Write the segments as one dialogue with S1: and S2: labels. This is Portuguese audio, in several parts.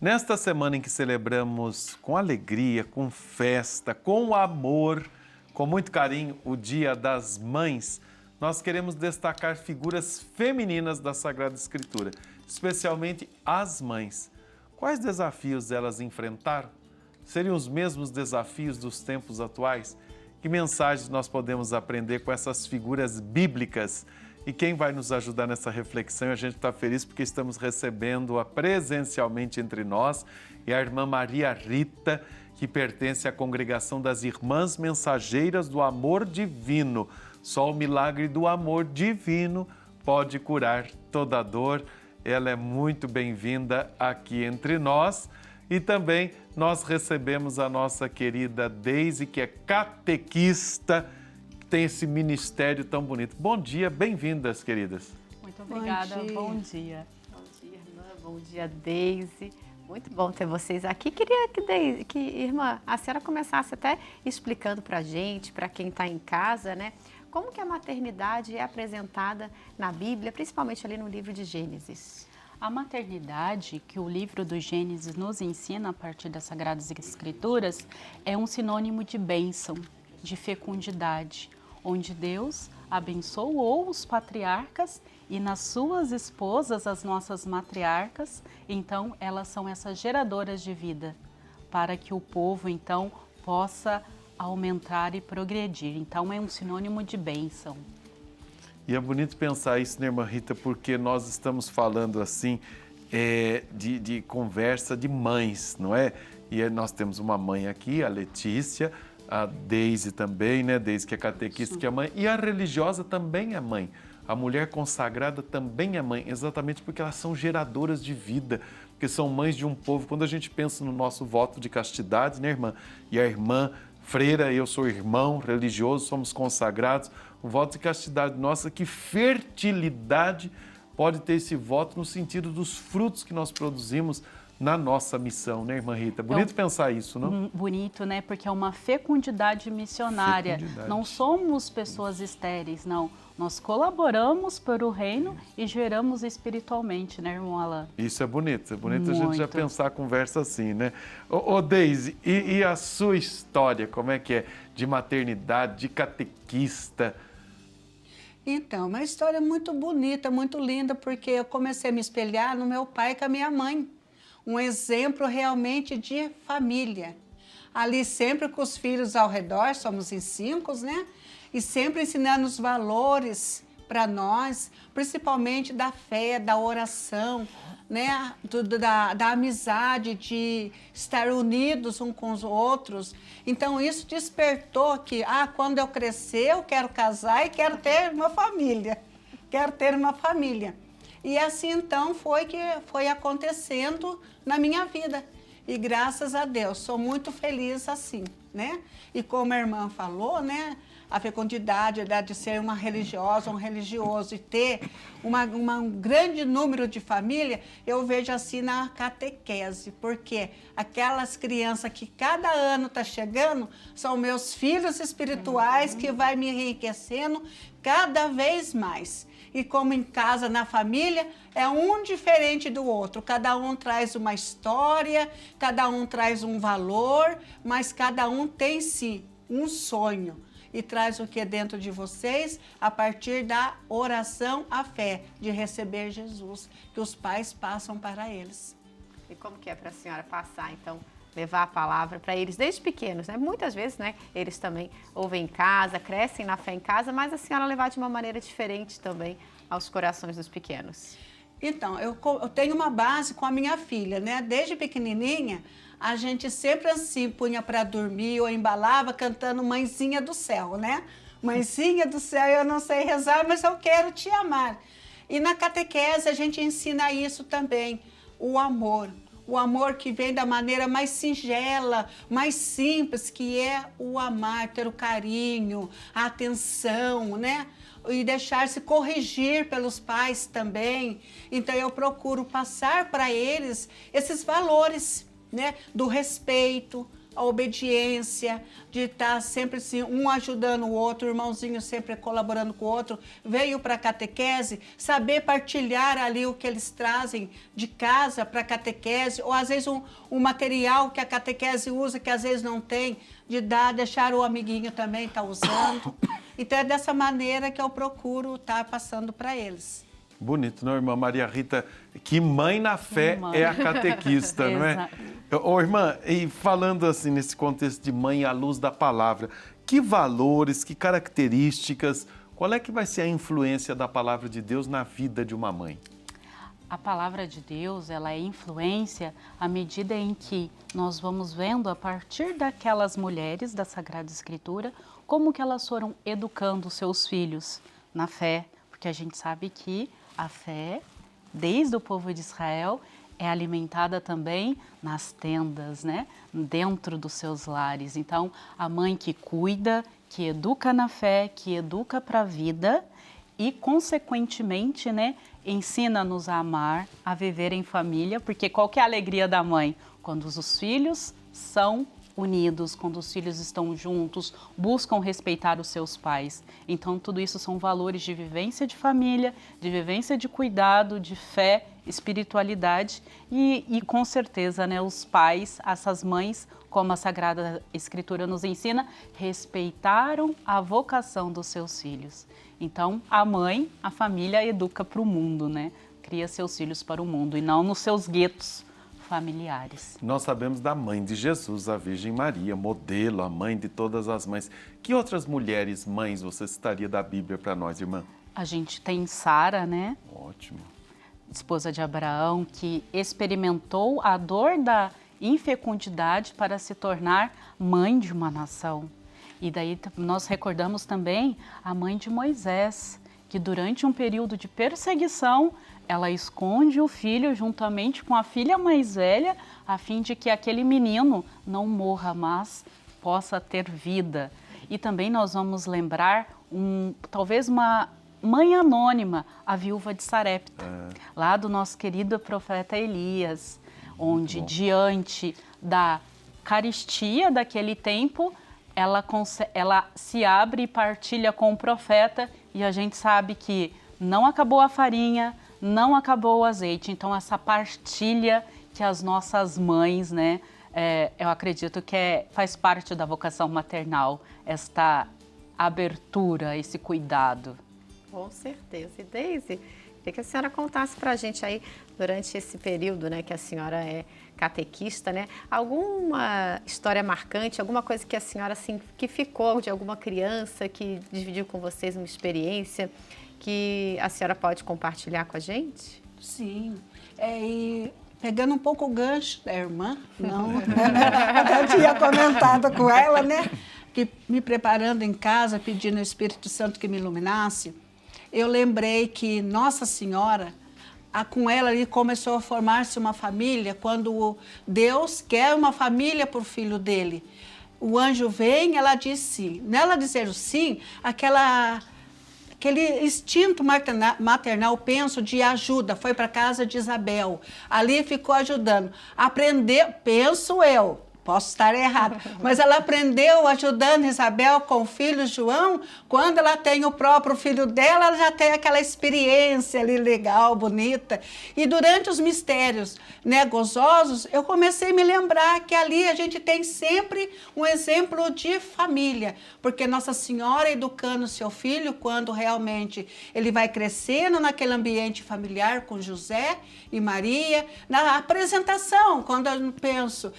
S1: Nesta semana em que celebramos com alegria, com festa, com amor, com muito carinho o Dia das Mães, nós queremos destacar figuras femininas da Sagrada Escritura, especialmente as mães. Quais desafios elas enfrentaram? Seriam os mesmos desafios dos tempos atuais? Que mensagens nós podemos aprender com essas figuras bíblicas? E quem vai nos ajudar nessa reflexão, a gente está feliz porque estamos recebendo-a presencialmente entre nós, e a irmã Maria Rita, que pertence à congregação das Irmãs Mensageiras do Amor Divino. Só o milagre do amor divino pode curar toda dor. Ela é muito bem-vinda aqui entre nós. E também nós recebemos a nossa querida Deise, que é catequista, que tem esse ministério tão bonito. Bom dia, bem-vindas, queridas.
S2: Muito obrigada, bom dia. Bom dia, irmã, bom dia, Deise. Muito bom ter vocês aqui. Queria que irmã, a senhora começasse até explicando para a gente, para quem está em casa, né? Como que a maternidade é apresentada na Bíblia, principalmente ali no livro de Gênesis.
S3: A maternidade, que o livro do Gênesis nos ensina a partir das Sagradas Escrituras, é um sinônimo de bênção, de fecundidade, onde Deus abençoou os patriarcas e nas suas esposas, as nossas matriarcas, então elas são essas geradoras de vida, para que o povo então possa aumentar e progredir. Então é um sinônimo de bênção.
S1: E é bonito pensar isso, né, irmã Rita, porque nós estamos falando assim de conversa de mães, não é? E nós temos uma mãe aqui, a Letícia, a Deise também, né? Deise que é catequista, que é mãe, e a religiosa também é mãe. A mulher consagrada também é mãe, exatamente porque elas são geradoras de vida, porque são mães de um povo. Quando a gente pensa no nosso voto de castidade, né, irmã? E a irmã freira, eu sou irmão religioso, somos consagrados. O voto de castidade nossa, que fertilidade pode ter esse voto no sentido dos frutos que nós produzimos na nossa missão, né, irmã Rita? Bonito pensar isso, não?
S3: Bonito, né? Porque é uma fecundidade missionária.
S1: Fecundidade.
S3: Não somos pessoas estéreis, não. Nós colaboramos para o reino e geramos espiritualmente, né, irmão Alain?
S1: Isso é bonito a gente já
S3: Muito.
S1: pensar a conversa assim, né? Ô Deise, e a sua história, como é que é? De maternidade, de catequista?
S4: Então, uma história muito bonita, muito linda, porque eu comecei a me espelhar no meu pai e com a minha mãe. Um exemplo realmente de família. Ali sempre com os filhos ao redor, somos em 5, né? E sempre ensinando os valores para nós, principalmente da fé, da oração, né? Da amizade, de estar unidos uns com os outros. Então isso despertou que, quando eu crescer, eu quero casar e quero ter uma família. Quero ter uma família. E assim então foi que foi acontecendo na minha vida. E graças a Deus, sou muito feliz assim, né? E como a irmã falou, né? A fecundidade de ser uma religiosa, um religioso e ter um grande número de família, eu vejo assim na catequese, porque aquelas crianças que cada ano está chegando são meus filhos espirituais que vai me enriquecendo cada vez mais. E como em casa, na família, é um diferente do outro. Cada um traz uma história, cada um traz um valor, mas cada um tem sim um sonho. E traz o que é dentro de vocês a partir da oração à fé, de receber Jesus, que os pais passam para eles.
S2: E como que é para a senhora passar, então, levar a palavra para eles desde pequenos, né? Muitas vezes, né, eles também ouvem em casa, crescem na fé em casa, mas a senhora levar de uma maneira diferente também aos corações dos pequenos.
S4: Então, eu tenho uma base com a minha filha, né? Desde pequenininha, a gente sempre assim punha para dormir ou embalava cantando Mãezinha do Céu, né? Mãezinha do Céu, eu não sei rezar, mas eu quero te amar. E na catequese a gente ensina isso também, o amor. O amor que vem da maneira mais singela, mais simples, que é o amar, ter o carinho, a atenção, né? E deixar-se corrigir pelos pais também. Então eu procuro passar para eles esses valores, né? Do respeito, a obediência, de estar sempre assim, um ajudando o outro, o irmãozinho sempre colaborando com o outro, veio para a catequese, saber partilhar ali o que eles trazem de casa para a catequese, ou às vezes um material que a catequese usa, que às vezes não tem, de deixar o amiguinho também estar usando. Então é dessa maneira que eu procuro estar passando para eles.
S1: Bonito, não, irmã Maria Rita? Que mãe na fé é a catequista, não é? Ô, irmã, e falando assim nesse contexto de mãe à luz da palavra, que valores, que características, qual é que vai ser a influência da palavra de Deus na vida de uma mãe?
S3: A palavra de Deus, ela é influência à medida em que nós vamos vendo a partir daquelas mulheres da Sagrada Escritura, como que elas foram educando seus filhos na fé, porque a gente sabe que a fé, desde o povo de Israel, é alimentada também nas tendas, né? Dentro dos seus lares. Então, a mãe que cuida, que educa na fé, que educa para a vida e, consequentemente, né, ensina-nos a amar, a viver em família, porque qual que é a alegria da mãe? Quando os filhos são unidos, quando os filhos estão juntos, buscam respeitar os seus pais. Então, tudo isso são valores de vivência de família, de vivência de cuidado, de fé, espiritualidade e com certeza, né, os pais, essas mães, como a Sagrada Escritura nos ensina, respeitaram a vocação dos seus filhos. Então, a mãe, a família educa para o mundo, né? Cria seus filhos para o mundo e não nos seus guetos familiares.
S1: Nós sabemos da mãe de Jesus, a Virgem Maria, modelo, a mãe de todas as mães. Que outras mulheres mães você citaria da Bíblia para nós, irmã?
S3: A gente tem Sara, né?
S1: Ótimo.
S3: Esposa de Abraão, que experimentou a dor da infecundidade para se tornar mãe de uma nação. E daí nós recordamos também a mãe de Moisés, que durante um período de perseguição, ela esconde o filho juntamente com a filha mais velha, a fim de que aquele menino não morra, mas possa ter vida. E também nós vamos lembrar talvez uma mãe anônima, a viúva de Sarepta, lá do nosso querido profeta Elias, onde diante da carestia daquele tempo, ela se abre e partilha com o profeta e a gente sabe que não acabou a farinha, não acabou o azeite. Então, essa partilha que as nossas mães, né, eu acredito que faz parte da vocação maternal, esta abertura, esse cuidado.
S2: Com certeza. E Deise, queria que a senhora contasse para a gente aí, durante esse período, né, que a senhora é catequista, né, alguma história marcante, alguma coisa que a senhora, assim, que ficou de alguma criança que dividiu com vocês uma experiência que a senhora pode compartilhar com a gente?
S4: Sim. E pegando um pouco o gancho da irmã, eu tinha comentado com ela, né, que me preparando em casa, pedindo ao Espírito Santo que me iluminasse, eu lembrei que Nossa Senhora, com ela ali começou a formar-se uma família, quando Deus quer uma família para o filho dele. O anjo vem, ela diz sim. Nela dizer o sim, aquele instinto maternal, penso, de ajuda, foi para a casa de Isabel. Ali ficou ajudando. Aprendeu, penso eu, posso estar errado, mas ela aprendeu ajudando Isabel com o filho João. Quando ela tem o próprio filho dela, ela já tem aquela experiência ali legal, bonita. E durante os mistérios, né, gozosos, eu comecei a me lembrar que ali a gente tem sempre um exemplo de família, porque Nossa Senhora educando seu filho quando realmente ele vai crescendo naquele ambiente familiar com José e Maria, na apresentação, quando eu penso,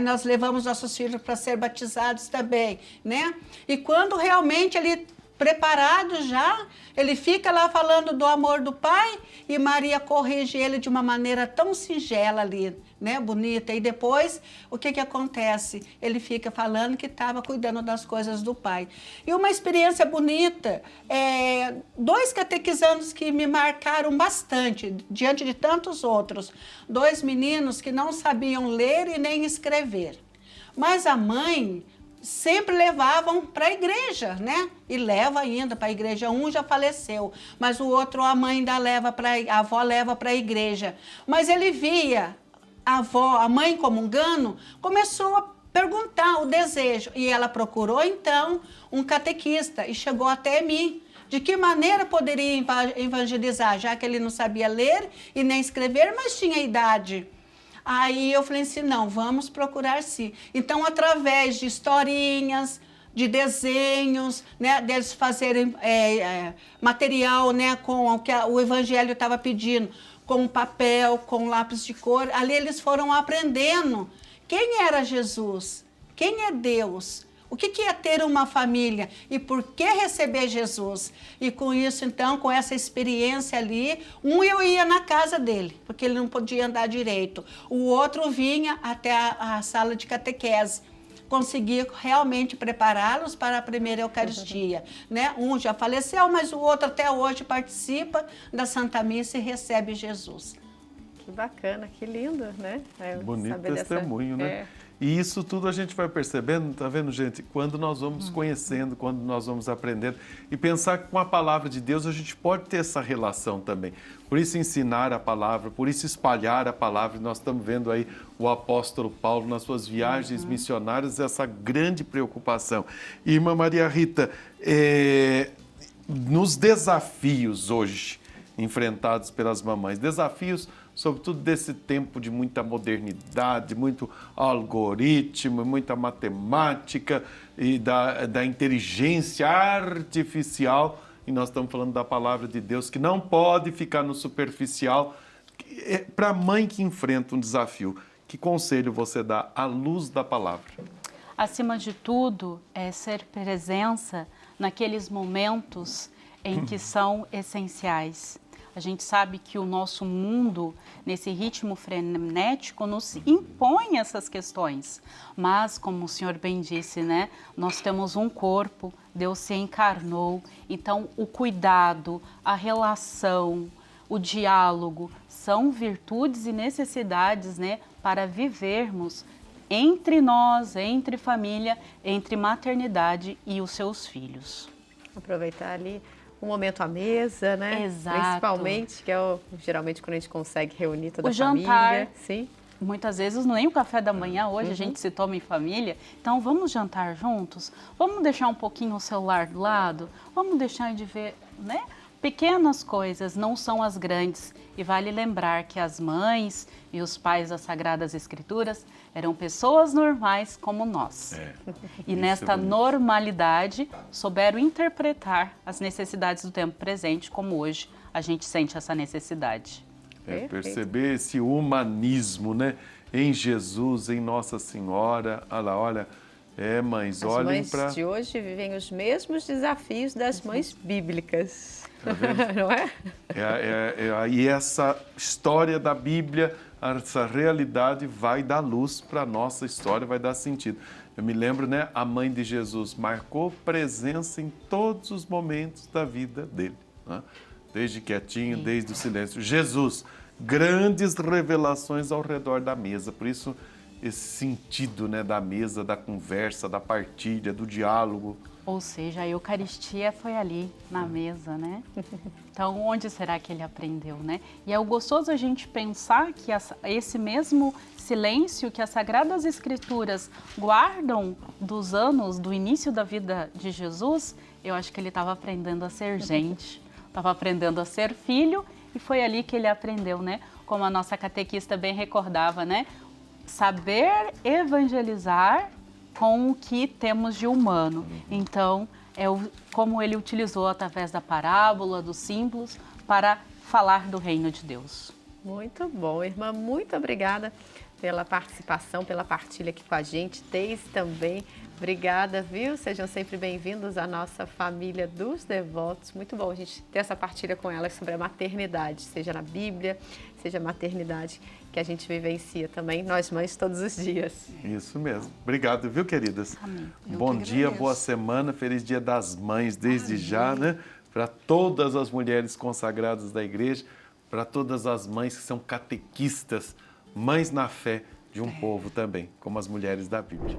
S4: nós levamos nossos filhos para ser batizados também, né? E quando realmente ele preparado já, ele fica lá falando do amor do pai e Maria corrige ele de uma maneira tão singela ali, né, bonita. E depois, o que acontece? Ele fica falando que estava cuidando das coisas do pai. E uma experiência bonita, 2 catequizandos que me marcaram bastante, diante de tantos outros. 2 meninos que não sabiam ler e nem escrever. Mas a mãe sempre levavam para a igreja, né? E leva ainda para a igreja. Um já faleceu, mas o outro a mãe ainda leva a avó leva para a igreja. Mas ele via a mãe comungando, começou a perguntar o desejo. E ela procurou, então, um catequista e chegou até mim. De que maneira poderia evangelizar, já que ele não sabia ler e nem escrever, mas tinha idade. Aí eu falei assim, não, vamos procurar sim. Então, através de historinhas, de desenhos, né, deles fazerem material, né, com o que o Evangelho estava pedindo, com papel, com lápis de cor, ali eles foram aprendendo quem era Jesus, quem é Deus, o que é ter uma família e por que receber Jesus. E com isso, então, com essa experiência ali, eu ia na casa dele, porque ele não podia andar direito. O outro vinha até a sala de catequese. Consegui realmente prepará-los para a primeira Eucaristia. Né? Um já faleceu, mas o outro até hoje participa da Santa Missa e recebe Jesus.
S2: Que bacana, que lindo, né?
S1: Bonito testemunho, né? E isso tudo a gente vai percebendo, tá vendo, gente? Quando nós vamos conhecendo, quando nós vamos aprendendo e pensar que com a palavra de Deus a gente pode ter essa relação também. Por isso ensinar a palavra, por isso espalhar a palavra. Nós estamos vendo aí o apóstolo Paulo nas suas viagens missionárias, essa grande preocupação. Irmã Maria Rita, nos desafios hoje enfrentados pelas mamães, desafios sobretudo desse tempo de muita modernidade, muito algoritmo, muita matemática e da inteligência artificial. E nós estamos falando da palavra de Deus, que não pode ficar no superficial. Para a mãe que enfrenta um desafio, que conselho você dá à luz da palavra?
S3: Acima de tudo, é ser presença naqueles momentos em que são essenciais. A gente sabe que o nosso mundo, nesse ritmo frenético, nos impõe essas questões. Mas, como o senhor bem disse, né, nós temos um corpo, Deus se encarnou. Então, o cuidado, a relação, o diálogo são virtudes e necessidades, né, para vivermos entre nós, entre família, entre maternidade e os seus filhos.
S2: Aproveitar ali um momento à mesa, né?
S3: Exato.
S2: Principalmente, que é geralmente quando a gente consegue reunir toda a
S3: jantar,
S2: família. Sim.
S3: Muitas vezes nem o café da manhã hoje a gente se toma em família. Então vamos jantar juntos? Vamos deixar um pouquinho o celular do lado? Vamos deixar de ver, né? Pequenas coisas não são as grandes. E vale lembrar que as mães e os pais das Sagradas Escrituras eram pessoas normais como nós. E nesta normalidade souberam interpretar as necessidades do tempo presente, como hoje a gente sente essa necessidade.
S1: Perceber esse humanismo, né? Em Jesus, em Nossa Senhora. Olha, mães, olhem para...
S2: As mães de hoje vivem os mesmos desafios das mães bíblicas.
S1: Tá vendo?
S2: Não é?
S1: E essa história da Bíblia, essa realidade vai dar luz para a nossa história, vai dar sentido. Eu me lembro, né? A mãe de Jesus marcou presença em todos os momentos da vida dele, né? Desde quietinho, desde o silêncio. Jesus, grandes revelações ao redor da mesa. Por isso, esse sentido, né, da mesa, da conversa, da partilha, do diálogo.
S3: Ou seja, a Eucaristia foi ali, na mesa, né? Então, onde será que ele aprendeu, né? E é gostoso a gente pensar que esse mesmo silêncio que as Sagradas Escrituras guardam dos anos, do início da vida de Jesus, eu acho que ele estava aprendendo a ser gente, estava aprendendo a ser filho, e foi ali que ele aprendeu, né? Como a nossa catequista bem recordava, né? Saber evangelizar com o que temos de humano. Então, como ele utilizou através da parábola, dos símbolos, para falar do reino de Deus.
S2: Muito bom, irmã. Muito obrigada pela participação, pela partilha aqui com a gente. Deise também. Obrigada, viu? Sejam sempre bem-vindos à nossa família dos devotos. Muito bom a gente ter essa partilha com elas sobre a maternidade, seja na Bíblia, seja a maternidade que a gente vivencia também, nós mães, todos os dias.
S1: Isso mesmo. Obrigado, viu, queridas?
S3: Amém.
S1: Bom dia, boa semana, feliz Dia das Mães desde já, né? Para todas as mulheres consagradas da igreja, para todas as mães que são catequistas, mães na fé de um povo também, como as mulheres da Bíblia.